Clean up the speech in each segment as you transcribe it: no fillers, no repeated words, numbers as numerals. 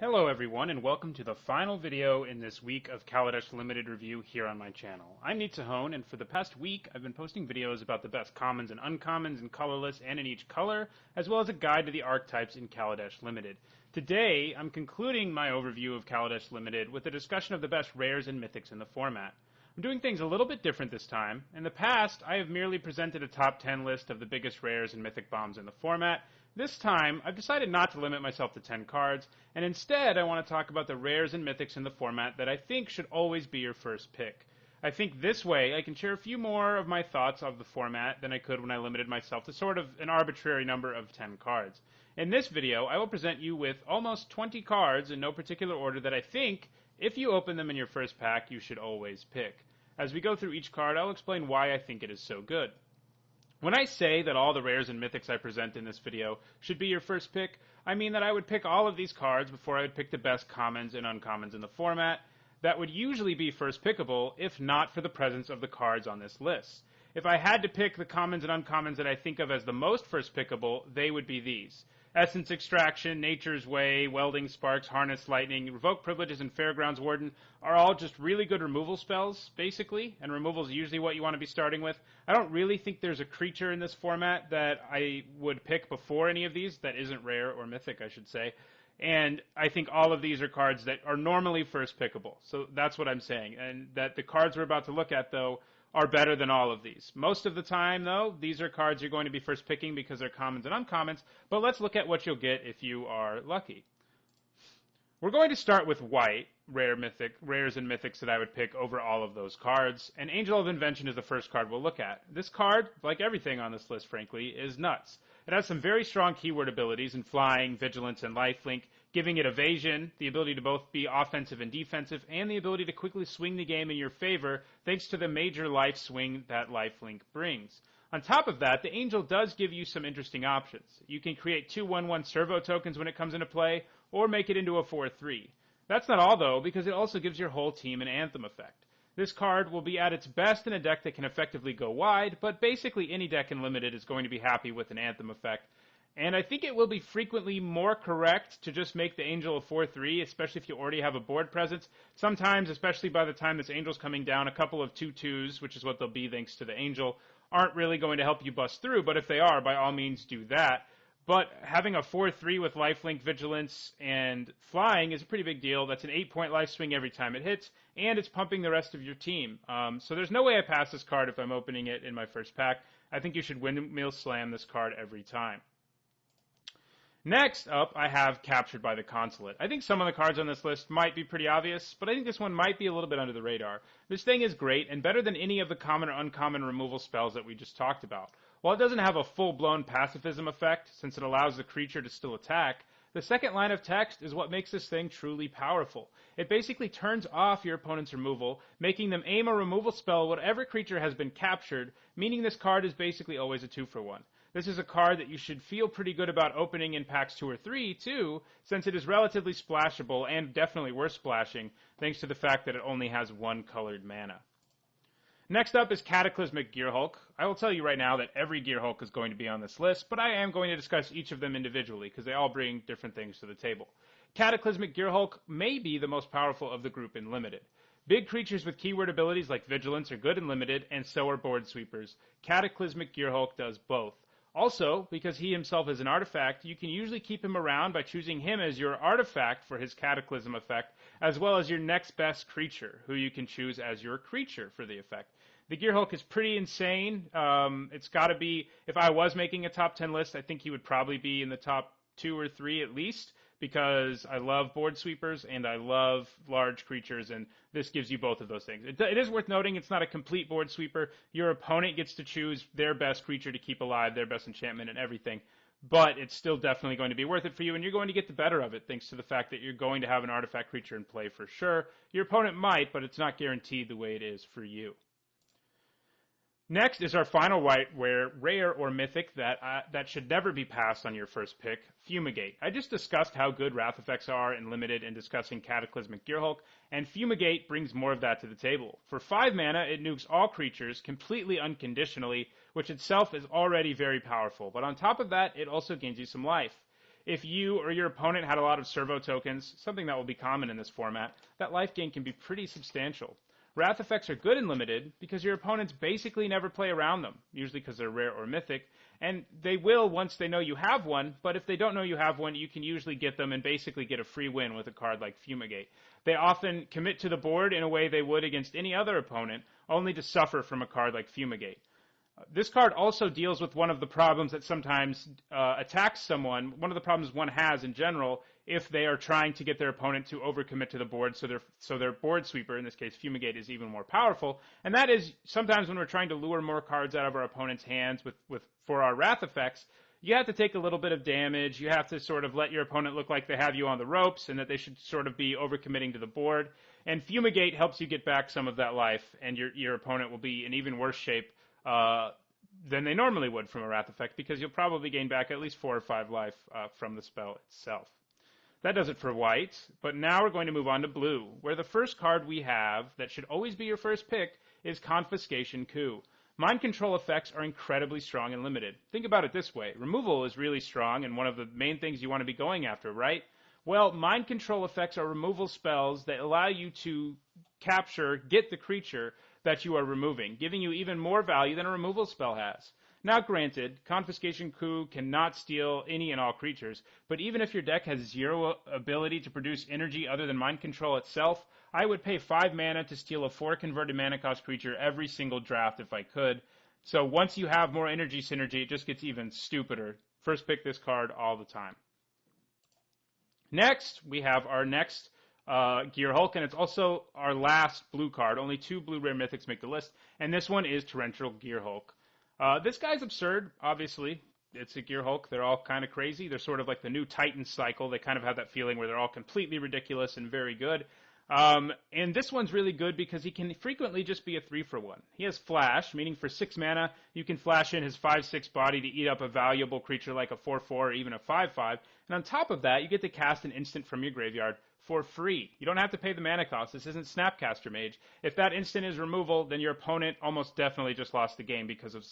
Hello everyone, and welcome to the final video in this week of Kaladesh Limited Review here on my channel. I'm Nitsahone, and for the past week I've been posting videos about the best commons and uncommons in colorless and in each color, as well as a guide to the archetypes in Kaladesh Limited. Today, I'm concluding my overview of Kaladesh Limited with a discussion of the best rares and mythics in the format. I'm doing things a little bit different this time. In the past, I have merely presented a top 10 list of the biggest rares and mythic bombs in the format. This time, I've decided not to limit myself to 10 cards, and instead I want to talk about the rares and mythics in the format that I think should always be your first pick. I think this way I can share a few more of my thoughts of the format than I could when I limited myself to sort of an arbitrary number of 10 cards. In this video, I will present you with almost 20 cards in no particular order that I think, if you open them in your first pack, you should always pick. As we go through each card, I'll explain why I think it is so good. When I say that all the rares and mythics I present in this video should be your first pick, I mean that I would pick all of these cards before I would pick the best commons and uncommons in the format that would usually be first pickable if not for the presence of the cards on this list. If I had to pick the commons and uncommons that I think of as the most first pickable, they would be these. Essence Extraction, Nature's Way, Welding Sparks, Harness Lightning, Revoke Privileges, and Fairgrounds Warden are all just really good removal spells, basically, and removal is usually what you want to be starting with. I don't really think there's a creature in this format that I would pick before any of these that isn't rare or mythic, I should say. And I think all of these are cards that are normally first pickable. So that's what I'm saying. And that the cards we're about to look at, though, are better than all of these. Most of the time, though, these are cards you're going to be first picking because they're commons and uncommons, but let's look at what you'll get if you are lucky. We're going to start with white, rares and mythics that I would pick over all of those cards, and Angel of Invention is the first card we'll look at. This card, like everything on this list, frankly, is nuts. It has some very strong keyword abilities in flying, vigilance, and lifelink, giving it evasion, the ability to both be offensive and defensive, and the ability to quickly swing the game in your favor thanks to the major life swing that lifelink brings. On top of that, the Angel does give you some interesting options. You can create two 1/1 servo tokens when it comes into play, or make it into a 4/3. That's not all, though, because it also gives your whole team an Anthem effect. This card will be at its best in a deck that can effectively go wide, but basically any deck in Limited is going to be happy with an Anthem effect. And I think it will be frequently more correct to just make the Angel a 4/3, especially if you already have a board presence. Sometimes, especially by the time this Angel's coming down, a couple of 2/2s, which is what they'll be thanks to the Angel, aren't really going to help you bust through, but if they are, by all means do that. But having a 4/3 with lifelink, vigilance, and flying is a pretty big deal. That's an 8-point life swing every time it hits, and it's pumping the rest of your team. So there's no way I pass this card if I'm opening it in my first pack. I think you should windmill slam this card every time. Next up, I have Captured by the Consulate. I think some of the cards on this list might be pretty obvious, but I think this one might be a little bit under the radar. This thing is great and better than any of the common or uncommon removal spells that we just talked about. While it doesn't have a full-blown pacifism effect, since it allows the creature to still attack, the second line of text is what makes this thing truly powerful. It basically turns off your opponent's removal, making them aim a removal spell at whatever creature has been captured, meaning this card is basically always a 2-for-1. This is a card that you should feel pretty good about opening in packs 2 or 3, too, since it is relatively splashable and definitely worth splashing, thanks to the fact that it only has one colored mana. Next up is Cataclysmic Gearhulk. I will tell you right now that every Gearhulk is going to be on this list, but I am going to discuss each of them individually because they all bring different things to the table. Cataclysmic Gearhulk may be the most powerful of the group in Limited. Big creatures with keyword abilities like Vigilance are good in Limited, and so are Board Sweepers. Cataclysmic Gearhulk does both. Also, because he himself is an artifact, you can usually keep him around by choosing him as your artifact for his Cataclysm effect, as well as your next best creature, who you can choose as your creature for the effect. The Gearhulk is pretty insane. It's got to be, if I was making a top 10 list, I think he would probably be in the top 2 or 3 at least, because I love board sweepers and I love large creatures, and this gives you both of those things. It is worth noting it's not a complete board sweeper. Your opponent gets to choose their best creature to keep alive, their best enchantment and everything, but it's still definitely going to be worth it for you, and you're going to get the better of it thanks to the fact that you're going to have an artifact creature in play for sure. Your opponent might, but it's not guaranteed the way it is for you. Next is our final white rare or mythic that should never be passed on your first pick, Fumigate. I just discussed how good wrath effects are in Limited in discussing Cataclysmic Gearhulk, and Fumigate brings more of that to the table. For 5 mana, it nukes all creatures completely unconditionally, which itself is already very powerful, but on top of that, it also gains you some life. if you or your opponent had a lot of servo tokens, something that will be common in this format, that life gain can be pretty substantial. Wrath effects are good in limited because your opponents basically never play around them, usually because they're rare or mythic, and they will once they know you have one, but if they don't know you have one, you can usually get them and basically get a free win with a card like Fumigate. They often commit to the board in a way they would against any other opponent, only to suffer from a card like Fumigate. This card also deals with one of the problems that sometimes attacks someone, one of the problems one has in general, if they are trying to get their opponent to overcommit to the board, so their board sweeper, in this case Fumigate, is even more powerful. And that is sometimes when we're trying to lure more cards out of our opponent's hands for our wrath effects, you have to take a little bit of damage. You have to sort of let your opponent look like they have you on the ropes and that they should sort of be overcommitting to the board. And Fumigate helps you get back some of that life, and your opponent will be in even worse shape than they normally would from a wrath effect, because you'll probably gain back at least 4 or 5 life from the spell itself. That does it for white, but now we're going to move on to blue, where the first card we have that should always be your first pick is Confiscation Coup. Mind control effects are incredibly strong and limited. Think about it this way. Removal is really strong and one of the main things you want to be going after, right? Well, mind control effects are removal spells that allow you to get the creature that you are removing, giving you even more value than a removal spell has. Now granted, Confiscation Coup cannot steal any and all creatures, but even if your deck has 0 ability to produce energy other than mind control itself, I would pay 5 mana to steal a 4 converted mana cost creature every single draft if I could. So once you have more energy synergy, it just gets even stupider. First pick this card all the time. Next, we have our next Gear Hulk, and it's also our last blue card. Only 2 blue rare mythics make the list, and this one is Torrential Gear Hulk. This guy's absurd, obviously. It's a Gear Hulk. They're all kind of crazy. They're sort of like the new Titan cycle. They kind of have that feeling where they're all completely ridiculous and very good. And this one's really good because he can frequently just be a 3-for-1. He has Flash, meaning for 6 mana, you can flash in his 5/6 body to eat up a valuable creature like a 4/4 or even a 5/5. And on top of that, you get to cast an instant from your graveyard for free. You don't have to pay the mana cost. This isn't Snapcaster Mage. If that instant is removal, then your opponent almost definitely just lost the game because of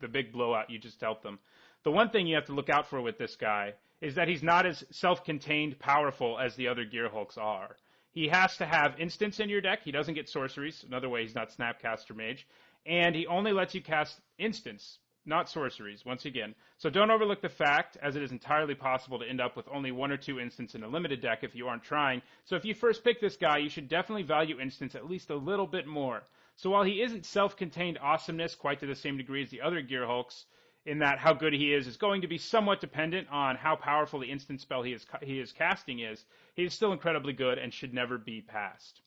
the big blowout you just dealt them. The one thing you have to look out for with this guy is that he's not as self-contained powerful as the other Gear Hulks are. He has to have instants in your deck. He doesn't get sorceries. Another way he's not Snapcaster Mage. And he only lets you cast instants, not sorceries, once again. So don't overlook the fact, as it is entirely possible to end up with only 1 or 2 instants in a limited deck if you aren't trying. So if you first pick this guy, you should definitely value instants at least a little bit more. So while he isn't self-contained awesomeness quite to the same degree as the other Gear Hulks, in that how good he is going to be somewhat dependent on how powerful the instant spell he is casting is, he is still incredibly good and should never be passed.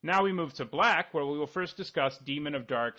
Now we move to black, where we will first discuss Demon of Dark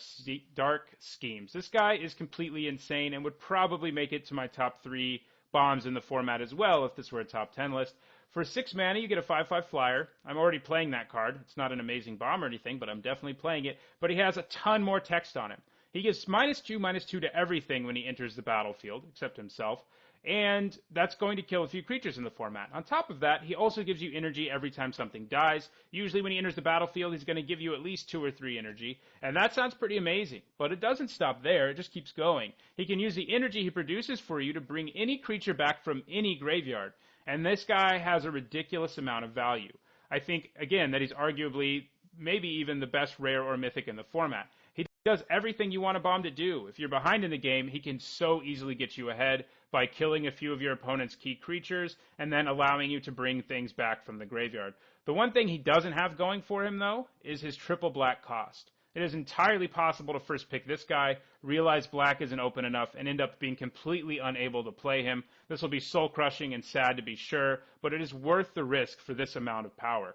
Schemes. This guy is completely insane and would probably make it to my top 3 bombs in the format as well if this were a top 10 list. For 6 mana, you get a 5/5 flyer. I'm already playing that card. It's not an amazing bomb or anything, but I'm definitely playing it. But he has a ton more text on him. He gives -2/-2 to everything when he enters the battlefield, except himself, and that's going to kill a few creatures in the format. On top of that, he also gives you energy every time something dies. Usually when he enters the battlefield, he's going to give you at least 2 or 3 energy, and that sounds pretty amazing. But it doesn't stop there. It just keeps going. He can use the energy he produces for you to bring any creature back from any graveyard, and this guy has a ridiculous amount of value. I think, again, that he's arguably maybe even the best rare or mythic in the format. He does everything you want a bomb to do. If you're behind in the game, he can so easily get you ahead by killing a few of your opponent's key creatures and then allowing you to bring things back from the graveyard. The one thing he doesn't have going for him, though, is his triple black cost. It is entirely possible to first pick this guy, realize black isn't open enough, and end up being completely unable to play him. This will be soul-crushing and sad to be sure, but it is worth the risk for this amount of power.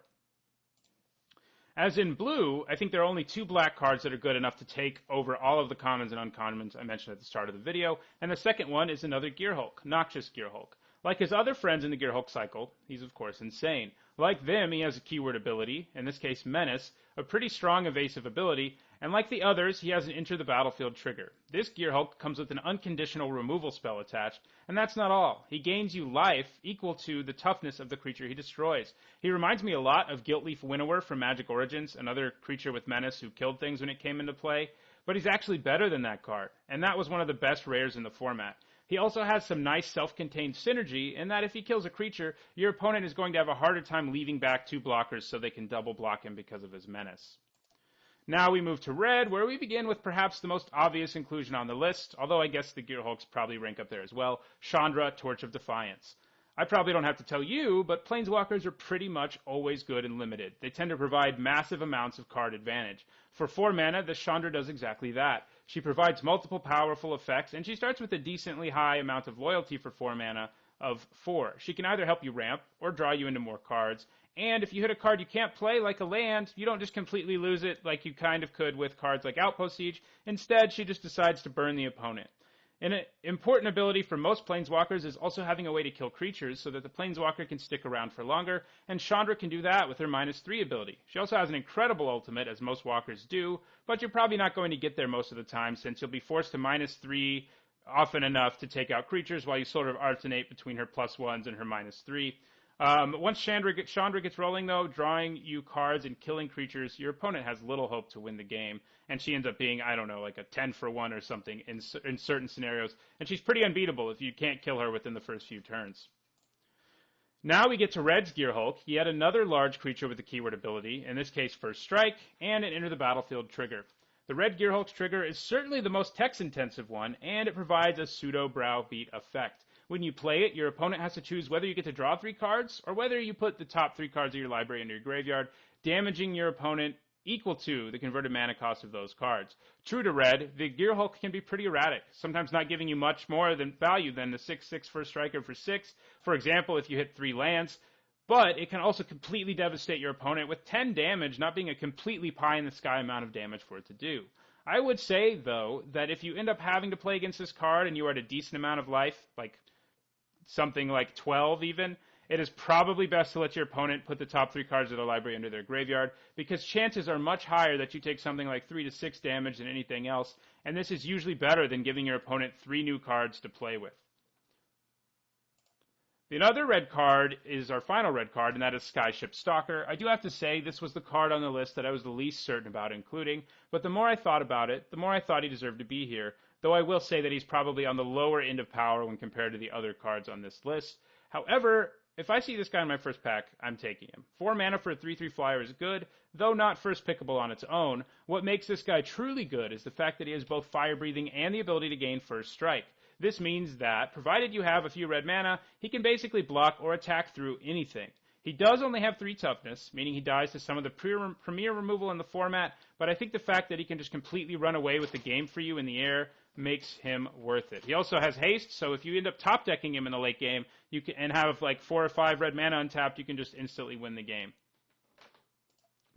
As in blue, I think there are only 2 black cards that are good enough to take over all of the commons and uncommons I mentioned at the start of the video, and the second one is another Gear Hulk, Noxious Gear Hulk. Like his other friends in the Gear Hulk cycle, he's of course insane. Like them, he has a keyword ability, in this case Menace, a pretty strong evasive ability, and like the others, he has an enter the battlefield trigger. This Gear Hulk comes with an unconditional removal spell attached, and that's not all. He gains you life equal to the toughness of the creature he destroys. He reminds me a lot of Guiltleaf Winnower from Magic Origins, another creature with Menace who killed things when it came into play, but he's actually better than that card, and that was one of the best rares in the format. He also has some nice self-contained synergy in that if he kills a creature, your opponent is going to have a harder time leaving back 2 blockers so they can double block him because of his menace. Now we move to red, where we begin with perhaps the most obvious inclusion on the list, although I guess the Gearhulks probably rank up there as well, Chandra, Torch of Defiance. I probably don't have to tell you, but Planeswalkers are pretty much always good and limited. They tend to provide massive amounts of card advantage. For 4 mana, the Chandra does exactly that. She provides multiple powerful effects, and she starts with a decently high amount of loyalty for 4 mana of 4. She can either help you ramp or draw you into more cards, and if you hit a card you can't play like a land, you don't just completely lose it like you kind of could with cards like Outpost Siege. Instead, she just decides to burn the opponent. An important ability for most Planeswalkers is also having a way to kill creatures so that the Planeswalker can stick around for longer, and Chandra can do that with her -3 ability. She also has an incredible ultimate, as most walkers do, but you're probably not going to get there most of the time since you'll be forced to -3 often enough to take out creatures while you sort of alternate between her +1s and her -3. Once Chandra gets rolling, though, drawing you cards and killing creatures, your opponent has little hope to win the game, and she ends up being, I don't know, like a 10-for-1 or something in certain scenarios, and she's pretty unbeatable if you can't kill her within the first few turns. Now we get to Red's Gearhulk, yet another large creature with a keyword ability, in this case First Strike, and an Enter the Battlefield trigger. The Red Gearhulk's trigger is certainly the most text-intensive one, and it provides a pseudo-browbeat effect. When you play it, your opponent has to choose whether you get to draw 3 cards, or whether you put the top 3 cards of your library into your graveyard, damaging your opponent equal to the converted mana cost of those cards. True to Red, the Gearhulk can be pretty erratic, sometimes not giving you much more than value than the 6/6 First Striker for 6, for example, if you hit 3 lands, but it can also completely devastate your opponent with 10 damage not being a completely pie-in-the-sky amount of damage for it to do. I would say, though, that if you end up having to play against this card and you are at a decent amount of life, like something like 12 even, it is probably best to let your opponent put the top 3 cards of the library into their graveyard, because chances are much higher that you take something like 3 to 6 damage than anything else, and this is usually better than giving your opponent 3 new cards to play with. The other red card is our final red card, and that is Skyship Stalker. I do have to say this was the card on the list that I was the least certain about including, but the more I thought about it, the more I thought he deserved to be here, though I will say that he's probably on the lower end of power when compared to the other cards on this list. However, if I see this guy in my first pack, I'm taking him. 4 mana for a 3/3 flyer is good, though not first pickable on its own. What makes this guy truly good is the fact that he has both fire breathing and the ability to gain First Strike. This means that, provided you have a few red mana, he can basically block or attack through anything. He does only have 3 toughness, meaning he dies to some of the premier removal in the format, but I think the fact that he can just completely run away with the game for you in the air makes him worth it. He also has haste, so if you end up top decking him in the late game and have like 4 or 5 red mana untapped, you can just instantly win the game.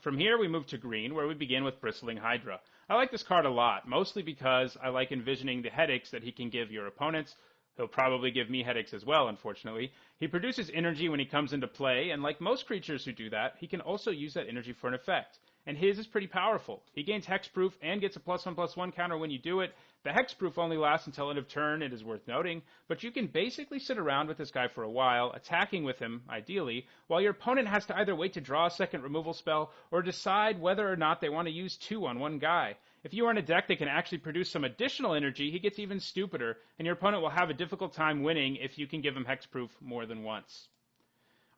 From here, we move to green, where we begin with Bristling Hydra. I like this card a lot, mostly because I like envisioning the headaches that he can give your opponents. He'll probably give me headaches as well, unfortunately. He produces energy when he comes into play, and like most creatures who do that, he can also use that energy for an effect. And his is pretty powerful. He gains hexproof and gets a +1/+1 counter when you do it. The hexproof only lasts until end of turn, it is worth noting, but you can basically sit around with this guy for a while, attacking with him, ideally, while your opponent has to either wait to draw a second removal spell or decide whether or not they want to use 2 on one guy. If you are in a deck that can actually produce some additional energy, he gets even stupider, and your opponent will have a difficult time winning if you can give him hexproof more than once.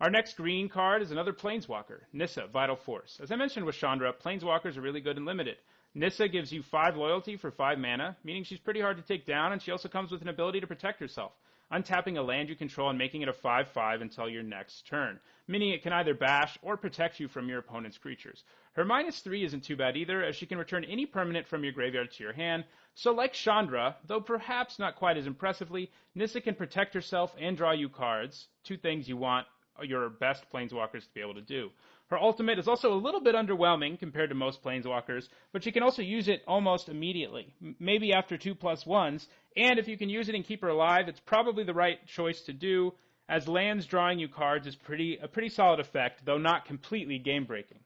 Our next green card is another Planeswalker, Nissa, Vital Force. As I mentioned with Chandra, Planeswalkers are really good and limited. Nissa gives you 5 loyalty for 5 mana, meaning she's pretty hard to take down, and she also comes with an ability to protect herself, untapping a land you control and making it a 5/5 until your next turn, meaning it can either bash or protect you from your opponent's creatures. Her -3 isn't too bad either, as she can return any permanent from your graveyard to your hand, so like Chandra, though perhaps not quite as impressively, Nissa can protect herself and draw you cards, 2 things you want your best Planeswalkers to be able to do. Her ultimate is also a little bit underwhelming compared to most Planeswalkers, but you can also use it almost immediately, maybe after 2/+1s, and if you can use it and keep her alive, it's probably the right choice to do, as lands drawing you cards is a pretty solid effect, though not completely game-breaking.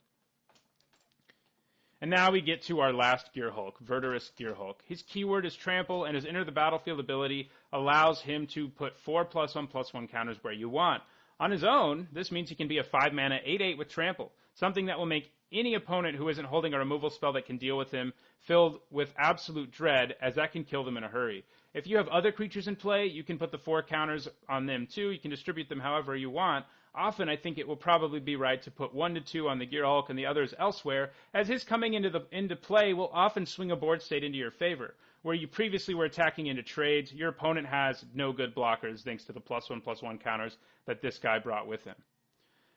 And now we get to our last Gearhulk, Verdurous Gearhulk. His keyword is Trample, and his Enter the Battlefield ability allows him to put 4 +1/+1 counters where you want. On his own, this means he can be a 5-mana 8/8 with trample, something that will make any opponent who isn't holding a removal spell that can deal with him filled with absolute dread, as that can kill them in a hurry. If you have other creatures in play, you can put the 4 counters on them too. You can distribute them however you want. Often, I think it will probably be right to put 1 to 2 on the Gear Hulk and the others elsewhere, as his coming into play will often swing a board state into your favor. Where you previously were attacking into trades, your opponent has no good blockers thanks to the +1/+1 counters that this guy brought with him.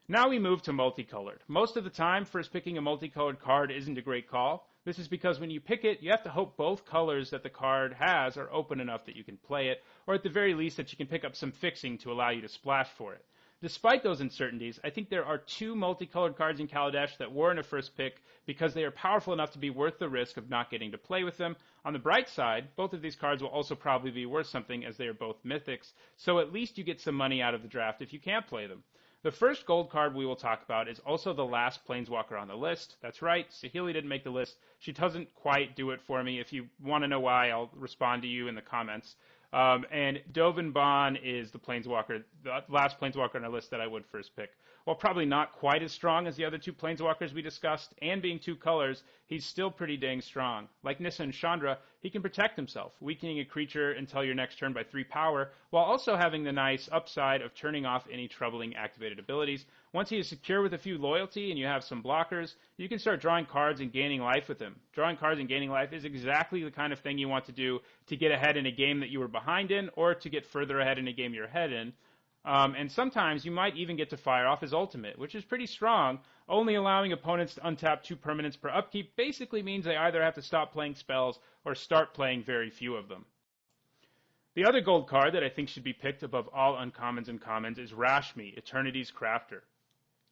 Now we move to multicolored. Most of the time, first picking a multicolored card isn't a great call. This is because when you pick it, you have to hope both colors that the card has are open enough that you can play it, or at the very least that you can pick up some fixing to allow you to splash for it. Despite those uncertainties, I think there are 2 multicolored cards in Kaladesh that warrant a first pick because they are powerful enough to be worth the risk of not getting to play with them. On the bright side, both of these cards will also probably be worth something as they are both mythics, so at least you get some money out of the draft if you can't play them. The first gold card we will talk about is also the last Planeswalker on the list. That's right, Saheeli didn't make the list. She doesn't quite do it for me. If you want to know why, I'll respond to you in the comments. And Dovin Baan is the last Planeswalker on our list that I would first pick. While probably not quite as strong as the other 2 Planeswalkers we discussed, and being 2 colors, he's still pretty dang strong. Like Nissa and Chandra, he can protect himself, weakening a creature until your next turn by 3 power, while also having the nice upside of turning off any troubling activated abilities. Once he is secure with a few loyalty and you have some blockers, you can start drawing cards and gaining life with him. Drawing cards and gaining life is exactly the kind of thing you want to do to get ahead in a game that you were behind in, or to get further ahead in a game you're ahead in. And sometimes you might even get to fire off his ultimate, which is pretty strong. Only allowing opponents to untap 2 permanents per upkeep basically means they either have to stop playing spells or start playing very few of them. The other gold card that I think should be picked above all uncommons and commons is Rashmi, Eternity's Crafter.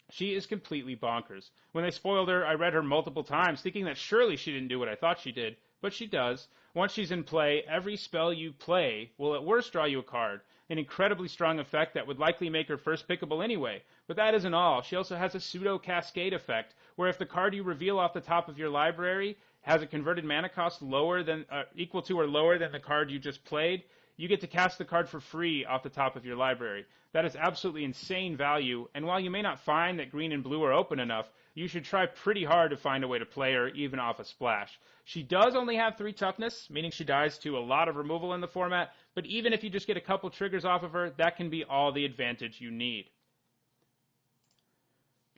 She is completely bonkers. When they spoiled her, I read her multiple times, thinking that surely she didn't do what I thought she did, but she does. Once she's in play, every spell you play will at worst draw you a card, an incredibly strong effect that would likely make her first pickable anyway. But that isn't all. She also has a pseudo-cascade effect, where if the card you reveal off the top of your library has a converted mana cost equal to or lower than the card you just played, you get to cast the card for free off the top of your library. That is absolutely insane value, and while you may not find that green and blue are open enough, you should try pretty hard to find a way to play her, even off a splash. She does only have 3 toughness, meaning she dies to a lot of removal in the format, but even if you just get a couple triggers off of her, that can be all the advantage you need.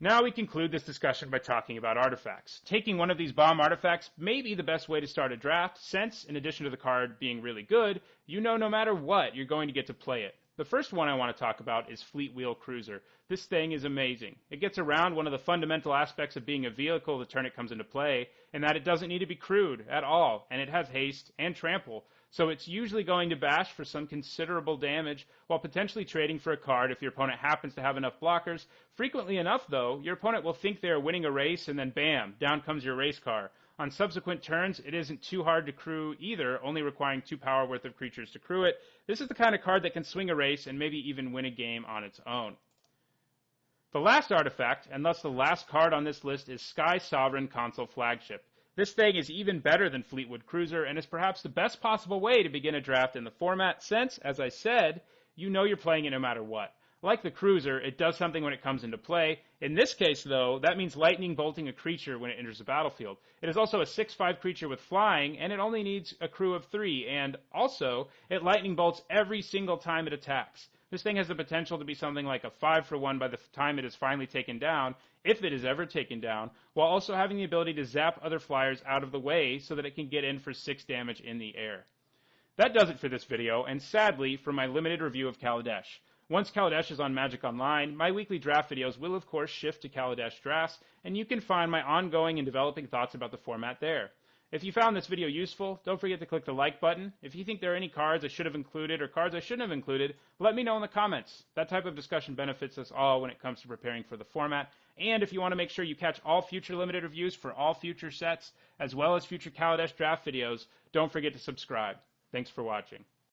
Now we conclude this discussion by talking about artifacts. Taking one of these bomb artifacts may be the best way to start a draft, since, in addition to the card being really good, you know no matter what, you're going to get to play it. The first one I want to talk about is Fleet Wheel Cruiser. This thing is amazing. It gets around one of the fundamental aspects of being a vehicle the turn it comes into play, in that it doesn't need to be crewed at all, and it has haste and trample. So it's usually going to bash for some considerable damage, while potentially trading for a card if your opponent happens to have enough blockers. Frequently enough, though, your opponent will think they are winning a race, and then bam, down comes your race car. On subsequent turns, it isn't too hard to crew either, only requiring 2 power worth of creatures to crew it. This is the kind of card that can swing a race and maybe even win a game on its own. The last artifact, and thus the last card on this list, is Sky Sovereign Console Flagship. This thing is even better than Fleetwood Cruiser, and is perhaps the best possible way to begin a draft in the format, since, as I said, you know you're playing it no matter what. Like the Cruiser, it does something when it comes into play. In this case, though, that means lightning bolting a creature when it enters the battlefield. It is also a 6/5 creature with flying, and it only needs a crew of 3, and also, it lightning bolts every single time it attacks. This thing has the potential to be something like a 5-for-1 by the time it is finally taken down, if it is ever taken down, while also having the ability to zap other flyers out of the way so that it can get in for 6 damage in the air. That does it for this video, and sadly, for my limited review of Kaladesh. Once Kaladesh is on Magic Online, my weekly draft videos will of course shift to Kaladesh drafts, and you can find my ongoing and developing thoughts about the format there. If you found this video useful, don't forget to click the like button. If you think there are any cards I should have included or cards I shouldn't have included, let me know in the comments. That type of discussion benefits us all when it comes to preparing for the format. And if you want to make sure you catch all future limited reviews for all future sets, as well as future Kaladesh draft videos, don't forget to subscribe. Thanks for watching.